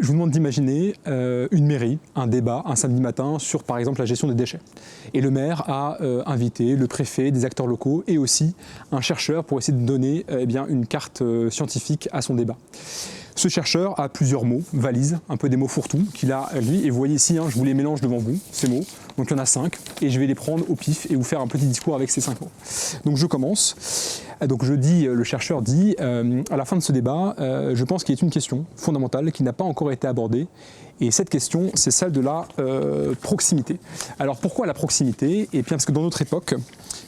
Je vous demande d'imaginer une mairie, un débat, un samedi matin sur par exemple la gestion des déchets. Et le maire a invité le préfet, des acteurs locaux et aussi un chercheur pour essayer de donner une carte scientifique à son débat. Ce chercheur a plusieurs mots, valises, un peu des mots fourre-tout qu'il a lui. Et vous voyez ici, je vous les mélange devant vous, ces mots. Donc il y en a 5 et je vais les prendre au pif et vous faire un petit discours avec ces 5 mots. Donc je commence. Donc le chercheur dit, à la fin de ce débat, je pense qu'il y a une question fondamentale qui n'a pas encore été abordée. Et cette question, c'est celle de la proximité. Alors pourquoi la proximité? Et bien parce que dans notre époque,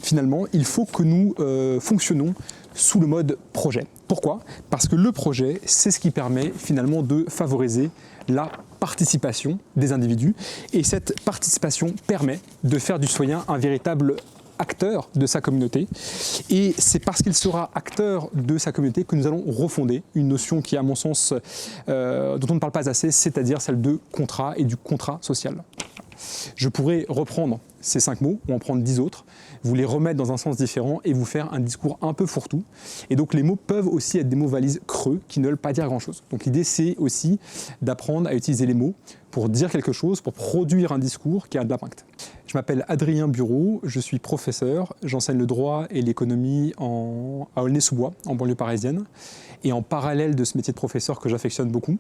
finalement, il faut que nous fonctionnons sous le mode projet. Pourquoi? Parce que le projet, c'est ce qui permet finalement de favoriser la participation des individus. Et cette participation permet de faire du citoyen un véritable acteur de sa communauté. Et c'est parce qu'il sera acteur de sa communauté que nous allons refonder une notion qui, à mon sens, dont on ne parle pas assez, c'est-à-dire celle de contrat et du contrat social. Je pourrais reprendre ces 5 mots, ou en prendre 10 autres, vous les remettre dans un sens différent et vous faire un discours un peu fourre-tout. Et donc les mots peuvent aussi être des mots valises creux qui ne veulent pas dire grand-chose. Donc l'idée c'est aussi d'apprendre à utiliser les mots pour dire quelque chose, pour produire un discours qui a de l'impact. Je m'appelle Adrien Bureau, je suis professeur, j'enseigne le droit et l'économie à Aulnay-sous-Bois, en banlieue parisienne. Et en parallèle de ce métier de professeur que j'affectionne beaucoup,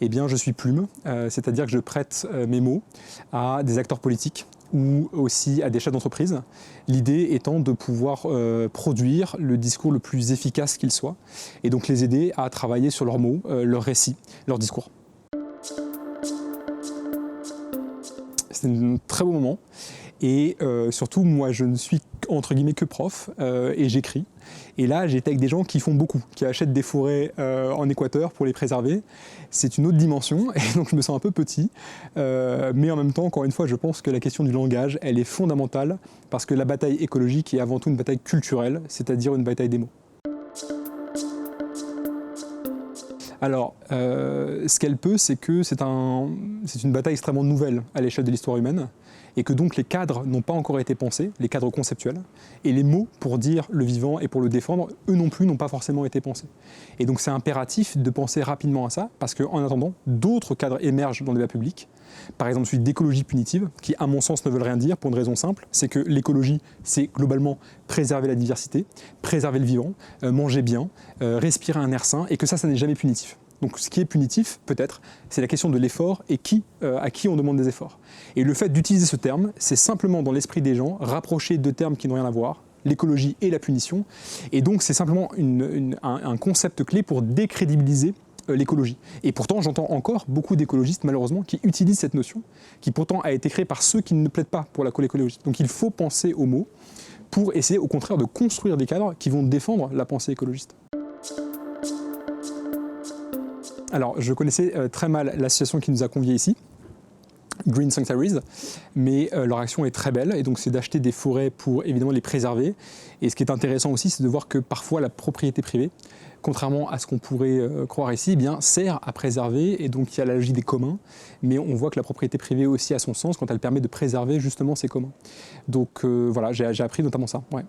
je suis plume, c'est-à-dire que je prête mes mots à des acteurs politiques ou aussi à des chefs d'entreprise. L'idée étant de pouvoir produire le discours le plus efficace qu'il soit et donc les aider à travailler sur leurs mots, leurs récits, leurs discours. C'est un très beau moment et surtout moi je ne suis entre guillemets que prof et j'écris. Et là, j'étais avec des gens qui font beaucoup, qui achètent des forêts en Équateur pour les préserver. C'est une autre dimension, et donc je me sens un peu petit. Mais en même temps, encore une fois, je pense que la question du langage, elle est fondamentale, parce que la bataille écologique est avant tout une bataille culturelle, c'est-à-dire une bataille des mots. Alors, ce qu'elle peut, c'est que c'est une bataille extrêmement nouvelle à l'échelle de l'histoire humaine, et que donc les cadres n'ont pas encore été pensés, les cadres conceptuels, et les mots pour dire le vivant et pour le défendre, eux non plus n'ont pas forcément été pensés. Et donc c'est impératif de penser rapidement à ça, parce qu'en attendant, d'autres cadres émergent dans le débat public, par exemple celui d'écologie punitive, qui à mon sens ne veulent rien dire pour une raison simple, c'est que l'écologie, c'est globalement préserver la diversité, préserver le vivant, manger bien, respirer un air sain, et que ça n'est jamais punitif. Donc ce qui est punitif, peut-être, c'est la question de l'effort et à qui on demande des efforts. Et le fait d'utiliser ce terme, c'est simplement dans l'esprit des gens rapprocher deux termes qui n'ont rien à voir, l'écologie et la punition. Et donc c'est simplement un concept clé pour décrédibiliser l'écologie. Et pourtant, j'entends encore beaucoup d'écologistes, malheureusement, qui utilisent cette notion, qui pourtant a été créée par ceux qui ne plaident pas pour l'écologie. Donc il faut penser aux mots pour essayer au contraire de construire des cadres qui vont défendre la pensée écologiste. Alors, je connaissais très mal l'association qui nous a conviés ici, Green Sanctuaries, mais leur action est très belle, et donc c'est d'acheter des forêts pour évidemment les préserver. Et ce qui est intéressant aussi, c'est de voir que parfois la propriété privée, contrairement à ce qu'on pourrait croire ici, sert à préserver, et donc il y a la logique des communs, mais on voit que la propriété privée aussi a son sens quand elle permet de préserver justement ces communs. Donc voilà, j'ai appris notamment ça. Ouais.